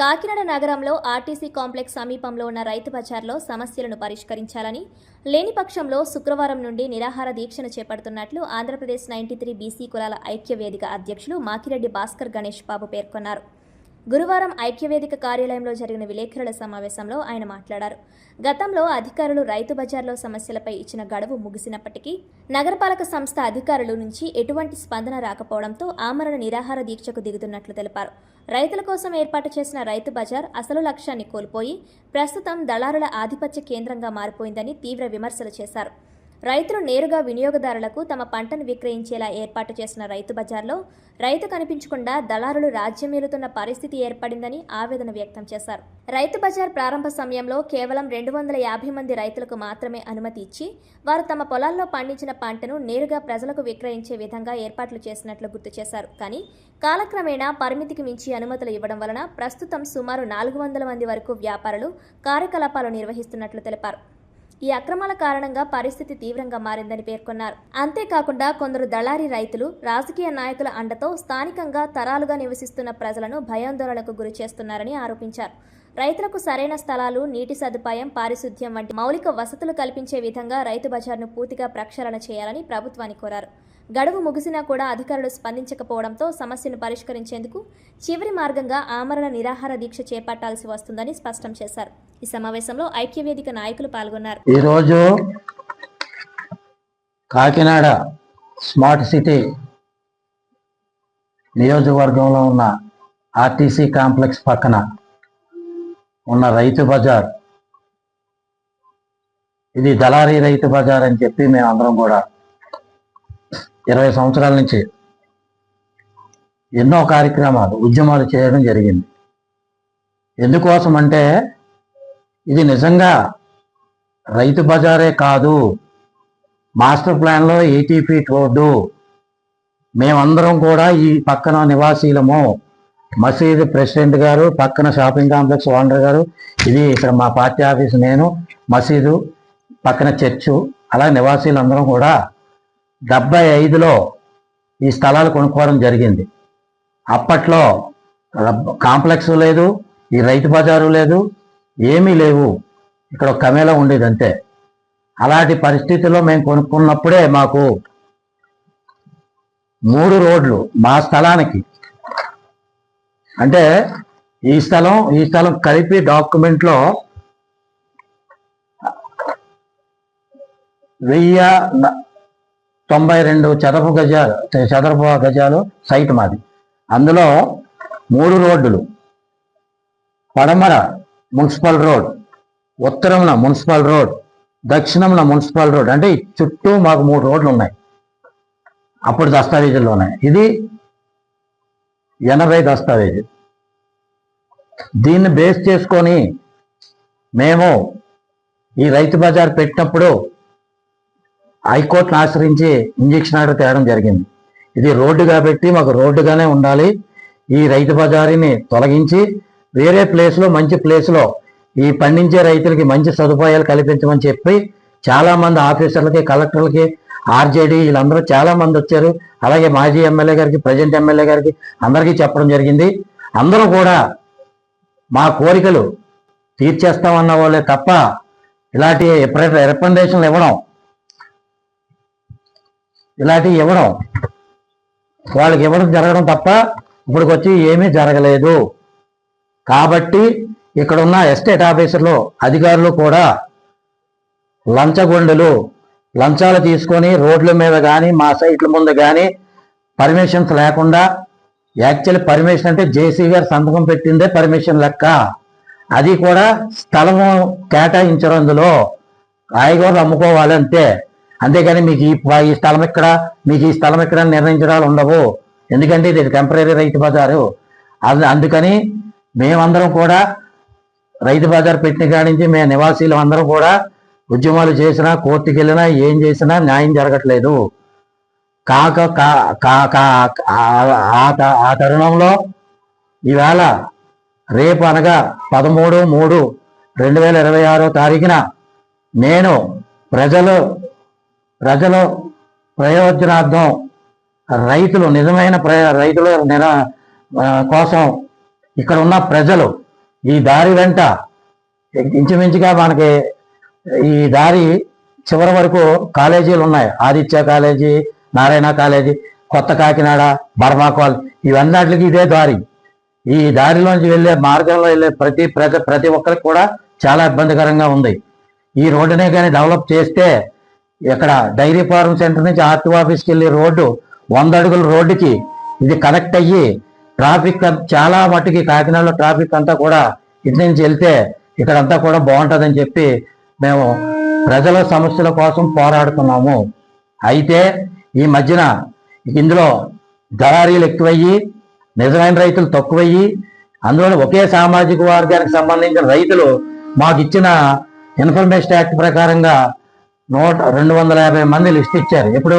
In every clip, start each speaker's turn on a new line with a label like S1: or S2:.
S1: కాకినాడ నగరంలో RTC complex సమీపంలో ఉన్న రైతు బజార్లో సమస్యలను పరిష్కరించాలని లేని పక్షంలో శుక్రవారం నుండి నిరాహార దీక్షను చేపడుతున్నట్లు ఆంధ్రప్రదేశ్ 93 బీసీ కులాల ఐక్యవేదిక అధ్యక్షులు మాకిరెడ్డి భాస్కర్ గణేష్ బాబు పేర్కొన్నారు. గురువారం ఐక్యవేదిక కార్యాలయంలో జరిగిన విలేకరుల సమావేశంలో ఆయన మాట్లాడారు. గతంలో అధికారులు రైతు బజార్లో సమస్యలపై ఇచ్చిన గడువు ముగిసినప్పటికీ నగరపాలక సంస్థ అధికారుల నుంచి ఎటువంటి స్పందన రాకపోవడంతో ఆమరణ నిరాహార దీక్షకు దిగుతున్నట్లు తెలిపారు. రైతుల కోసం ఏర్పాటు చేసిన రైతు బజార్ అసలు లక్ష్యాన్ని కోల్పోయి ప్రస్తుతం దళారుల ఆధిపత్య కేంద్రంగా మారిపోయిందని తీవ్ర విమర్శలు చేశారు. రైతులు నేరుగా వినియోగదారులకు తమ పంటను విక్రయించేలా ఏర్పాటు చేసిన రైతు బజార్లో రైతు కనిపించకుండా దళారులు రాజ్యమేలుతున్న పరిస్థితి ఏర్పడిందని ఆవేదన వ్యక్తం చేశారు. రైతు బజార్ ప్రారంభ సమయంలో కేవలం 250 మంది రైతులకు మాత్రమే అనుమతి ఇచ్చి వారు తమ పొలాల్లో పండించిన పంటను నేరుగా ప్రజలకు విక్రయించే విధంగా ఏర్పాట్లు చేసినట్లు గుర్తు చేశారు. కానీ కాలక్రమేణా పరిమితికి మించి అనుమతులు ఇవ్వడం వలన ప్రస్తుతం సుమారు 400 మంది వరకు వ్యాపారులు కార్యకలాపాలు నిర్వహిస్తున్నట్లు తెలిపారు. ఈ అక్రమాల కారణంగా పరిస్థితి తీవ్రంగా మారిందని పేర్కొన్నారు. అంతేకాకుండా కొందరు దళారీ రైతులు రాజకీయ నాయకుల అండతో స్థానికంగా తరాలుగా నివసిస్తున్న ప్రజలను భయాందోళనకు గురి చేస్తున్నారని ఆరోపించారు. రైతులకు సరైన స్థలాలు, నీటి సదుపాయం, పారిశుద్ధ్యం వంటి మౌలిక వసతులు కల్పించే విధంగా రైతు బజార్ను పూర్తిగా ప్రక్షాళన చేయాలని ప్రభుత్వాన్ని కోరారు. గడువు ముగిసినా కూడా అధికారులు స్పందించకపోవడంతో సమస్యను పరిష్కరించేందుకు చివరి మార్గంగా ఆమరణ నిరాహార దీక్ష చేపట్టాల్సి వస్తుందని స్పష్టం చేశారు. ఈ సమావేశంలో ఐక్యవేదిక నాయకులు పాల్గొన్నారు.
S2: ఈరోజు కాకినాడ స్మార్ట్ సిటీ నియోజకవర్గంలో ఉన్న ఆర్టీసీ కాంప్లెక్స్ పక్కన ఉన్న రైతు బజార్, ఇది దళారీ రైతు బజార్ అని చెప్పి మేమందరం కూడా 20 సంవత్సరాల నుంచి ఎన్నో కార్యక్రమాలు, ఉద్యమాలు చేయడం జరిగింది. ఎందుకోసం అంటే ఇది నిజంగా రైతు బజారే కాదు, మాస్టర్ ప్లాన్లో 80 ఫీట్ రోడ్డు. మేమందరం కూడా ఈ పక్కన నివాసీలము. మసీదు ప్రెసిడెంట్ గారు, పక్కన షాపింగ్ కాంప్లెక్స్ ఓనర్ గారు, ఇది ఇక్కడ మా పార్టీ ఆఫీస్, నేను, మసీదు పక్కన చర్చు, అలా నివాసీలందరం కూడా 75లో ఈ స్థలాలు కొనుక్కోవడం జరిగింది. అప్పట్లో కాంప్లెక్స్ లేదు, ఈ రైతు బజారు లేదు, ఏమీ లేవు. ఇక్కడ ఒక కమేలా ఉండేది అంతే. అలాంటి పరిస్థితుల్లో మేము కొనుక్కున్నప్పుడే మాకు 3 రోడ్లు మా స్థలానికి, అంటే ఈ స్థలం కలిపి డాక్యుమెంట్లో 1092 చదరపు గజాలు సైట్ మాది. అందులో 3 రోడ్లు, పడమర మున్సిపల్ రోడ్, ఉత్తరమున మున్సిపల్ రోడ్, దక్షిణమున మున్సిపల్ రోడ్, అంటే చుట్టూ మాకు 3 రోడ్లు ఉన్నాయి. అప్పుడు దస్తావేజుల్లో ఉన్నాయి. ఇది 80 దస్తావేజు. దీన్ని బేస్ చేసుకొని మేము ఈ రైతు బజార్ పెట్టినప్పుడు హైకోర్టును ఆశ్రయించి ఇంజక్షన్ ఆర్డర్ తేవడం జరిగింది. ఇది రోడ్డు కాబట్టి మాకు రోడ్డుగానే ఉండాలి, ఈ రైతు బజారీని తొలగించి వేరే ప్లేస్లో, మంచి ప్లేస్లో ఈ పండించే రైతులకి మంచి సదుపాయాలు కల్పించమని చెప్పి చాలామంది ఆఫీసర్లకి, కలెక్టర్లకి, ఆర్జేడీ వీళ్ళందరూ చాలామంది వచ్చారు. అలాగే మాజీ ఎమ్మెల్యే గారికి, ప్రజెంట్ ఎమ్మెల్యే గారికి అందరికీ చెప్పడం జరిగింది. అందరూ కూడా మా కోరికలు తీర్చేస్తామన్న వాళ్ళే తప్ప ఇలాంటి రికమెండేషన్లు ఇవ్వడం వాళ్ళకి ఇవ్వడం జరగడం తప్ప ఇప్పటికొచ్చి ఏమీ జరగలేదు. కాబట్టి ఇక్కడ ఉన్న ఎస్టేట్ ఆఫీసర్లు, అధికారులు కూడా లంచాలు తీసుకొని రోడ్ల మీద కానీ, మా సైట్ల ముందు కానీ పర్మిషన్స్ లేకుండా, యాక్చువల్లీ పర్మిషన్ అంటే జేసీ గారు సంతకం పెట్టిందే పర్మిషన్ లెక్క. అది కూడా స్థలము కేటాయించరు, అందులో కాయగూరలు అమ్ముకోవాలి అంతే. అంతేగాని మీకు ఈ స్థలం ఎక్కడ, మీకు ఈ స్థలం ఎక్కడ నిర్ణయించడాలు ఉండవు. ఎందుకంటే ఇది టెంపరీ రైతు బజారు. అందుకని మేమందరం కూడా రైతు బజార్ పెట్టిన కాడి నుంచి మేము నివాసీలు అందరం కూడా ఉద్యమాలు చేసినా, కోర్టుకి వెళ్ళినా, ఏం చేసినా న్యాయం జరగట్లేదు. ఆ తరుణంలో ఈవేళ రేపు అనగా 13/3/2026 తారీఖున నేను ప్రజల ప్రయోజనార్థం, రైతులు నిజమైన రైతుల కోసం ఇక్కడ ఉన్న ప్రజలు ఈ దారి వెంట ఇంచుమించుగా మనకి ఈ దారి చివరి వరకు కాలేజీలు ఉన్నాయి. ఆదిత్య కాలేజీ, నారాయణ కాలేజీ, కొత్త కాకినాడ, బర్మా కాలేజ్, ఇవన్నిటికి ఇదే దారి. ఈ దారిలోంచి వెళ్ళే మార్గంలో వెళ్ళే ప్రతి ఒక్కరికి కూడా చాలా ఇబ్బందికరంగా ఉంది. ఈ రోడ్డునే కానీ డెవలప్ చేస్తే ఇక్కడ డైరీ ఫార్మ్ సెంటర్ నుంచి ఆర్టీఓ ఆఫీస్కి వెళ్ళే రోడ్డు 100 అడుగుల రోడ్డుకి ఇది కనెక్ట్ అయ్యి ట్రాఫిక్ చాలా మట్టుకి కాకినాడలో ట్రాఫిక్ అంతా కూడా ఇటు నుంచి వెళ్తే ఇక్కడంతా కూడా బాగుంటుందని చెప్పి మేము ప్రజల సమస్యల కోసం పోరాడుతున్నాము. అయితే ఈ మధ్యన ఇందులో దళారీలు ఎక్కువయ్యి నిజమైన రైతులు తక్కువయ్యి, అందులో ఒకే సామాజిక వర్గానికి సంబంధించిన రైతులు మాకు ఇచ్చిన ఇన్ఫర్మేషన్ యాక్ట్ ప్రకారంగా 250 మంది లిస్ట్ ఇచ్చారు. ఇప్పుడు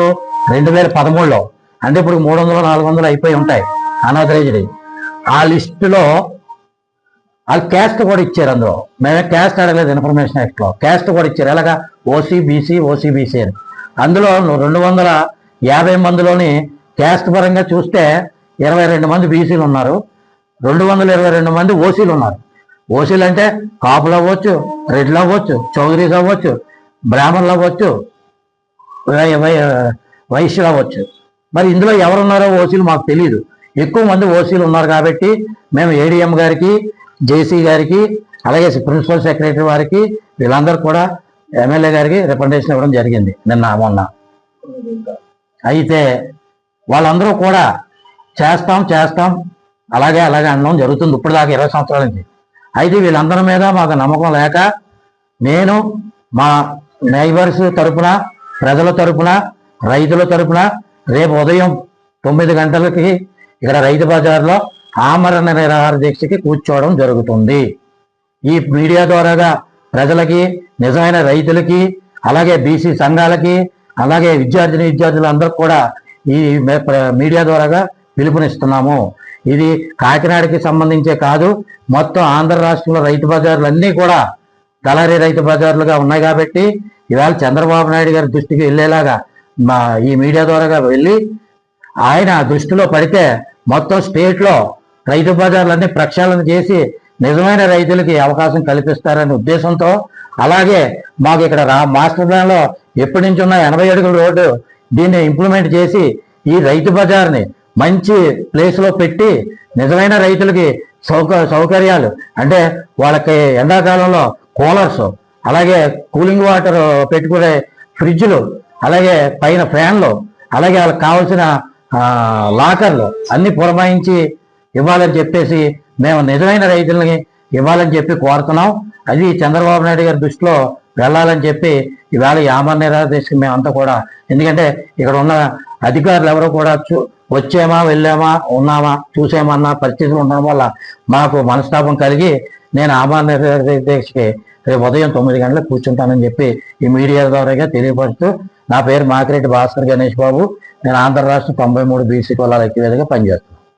S2: 2013లో, అంటే ఇప్పుడు 300-400 అయిపోయి ఉంటాయి అనాథరైజ్డ్. ఆ లిస్టులో వాళ్ళు క్యాస్ట్ కూడా ఇచ్చారు. అందులో మేమే క్యాస్ట్ అడగలేదు, ఇన్ఫర్మేషన్ యాక్ట్ లో క్యాస్ట్ కూడా ఇచ్చారు. ఎలాగా ఓసీ బీసీ అని. అందులో 250 మందిలోని క్యాస్ట్ పరంగా చూస్తే 22 మంది బీసీలు ఉన్నారు, 222 మంది ఓసీలు ఉన్నారు. ఓసీలు అంటే కాపులు అవ్వచ్చు, రెడ్లు అవ్వచ్చు, చౌదరీస్ అవ్వచ్చు, బ్రాహ్మణులు అవ్వచ్చు, వైశ్యులు అవ్వచ్చు. మరి ఇందులో ఎవరున్నారో ఓసీలు మాకు తెలియదు. ఎక్కువ మంది ఓసీలు ఉన్నారు కాబట్టి మేము ఏడీఎం గారికి, జేసీ గారికి, అలాగే ప్రిన్సిపల్ సెక్రటరీ వారికి, వీళ్ళందరూ కూడా ఎమ్మెల్యే గారికి రిప్రజెంటేషన్ ఇవ్వడం జరిగింది మొన్న. అయితే వాళ్ళందరూ కూడా చేస్తాం అలాగే అనడం జరుగుతుంది ఇప్పుడు దాకా 20 సంవత్సరాల నుంచి. అయితే వీళ్ళందరి మీద మాకు నమ్మకం లేక నేను మా నైబర్స్ తరపున, ప్రజల తరపున, రైతుల తరపున రేపు ఉదయం 9 గంటలకి ఇక్కడ రైతు బజార్లో ఆమరణ నిరాహార దీక్షకి కూర్చోవడం జరుగుతుంది. ఈ మీడియా ద్వారాగా ప్రజలకి, నిజమైన రైతులకి, అలాగే బీసీ సంఘాలకి, అలాగే విద్యార్థులందరూ కూడా ఈ మీడియా ద్వారాగా పిలుపునిస్తున్నాము. ఇది కాకినాడకి సంబంధించే కాదు, మొత్తం ఆంధ్ర రాష్ట్రంలో రైతు బజార్లు అన్నీ కూడా దళారీ రైతు బజార్లుగా ఉన్నాయి కాబట్టి ఇవాళ చంద్రబాబు నాయుడు గారి దృష్టికి వెళ్ళేలాగా ఈ మీడియా ద్వారాగా వెళ్ళి ఆయన దృష్టిలో పడితే మొత్తం స్టేట్లో రైతు బజార్లన్నీ ప్రక్షాళన చేసి నిజమైన రైతులకి అవకాశం కల్పిస్తారనే ఉద్దేశంతో, అలాగే మాకు ఇక్కడ మాస్టర్ ప్లాన్లో ఎప్పటి నుంచి ఉన్న 80 అడుగుల రోడ్డు దీన్ని ఇంప్లిమెంట్ చేసి ఈ రైతు బజార్ని మంచి ప్లేస్లో పెట్టి నిజమైన రైతులకి సౌకర్యాలు, అంటే వాళ్ళకి ఎండాకాలంలో కూలర్స్, అలాగే కూలింగ్ వాటర్ పెట్టుకునే ఫ్రిడ్జ్లు, అలాగే పైన ఫ్యాన్లు, అలాగే వాళ్ళకి కావాల్సిన లాకర్లు అన్ని పురమాయించి ఇవ్వాలని చెప్పేసి మేము నిజమైన రైతులని ఇవ్వాలని చెప్పి కోరుతున్నాం. అది చంద్రబాబు నాయుడు గారి దృష్టిలో వెళ్ళాలని చెప్పి ఇవాళ ఈ ఆమరణ నిరాహార దీక్షకి మేమంతా కూడా, ఎందుకంటే ఇక్కడ ఉన్న అధికారులు ఎవరో కూడా వచ్చామా, వెళ్ళామా, ఉన్నామా, చూసామన్న పరిస్థితులు ఉండడం వల్ల మాకు మనస్తాపం కలిగి నేను ఆమరణ నిరాహార దీక్షకి రేపు ఉదయం 9 గంటలకు కూర్చుంటానని చెప్పి ఈ మీడియా ద్వారాగా తెలియపరుస్తూ, నా పేరు మాకిరెడ్డి భాస్కర్ గణేష్ బాబు, నేను ఆంధ్ర రాష్ట్ర 93 బీసీ కులాల ఐక్యవేదికగా పనిచేస్తాను.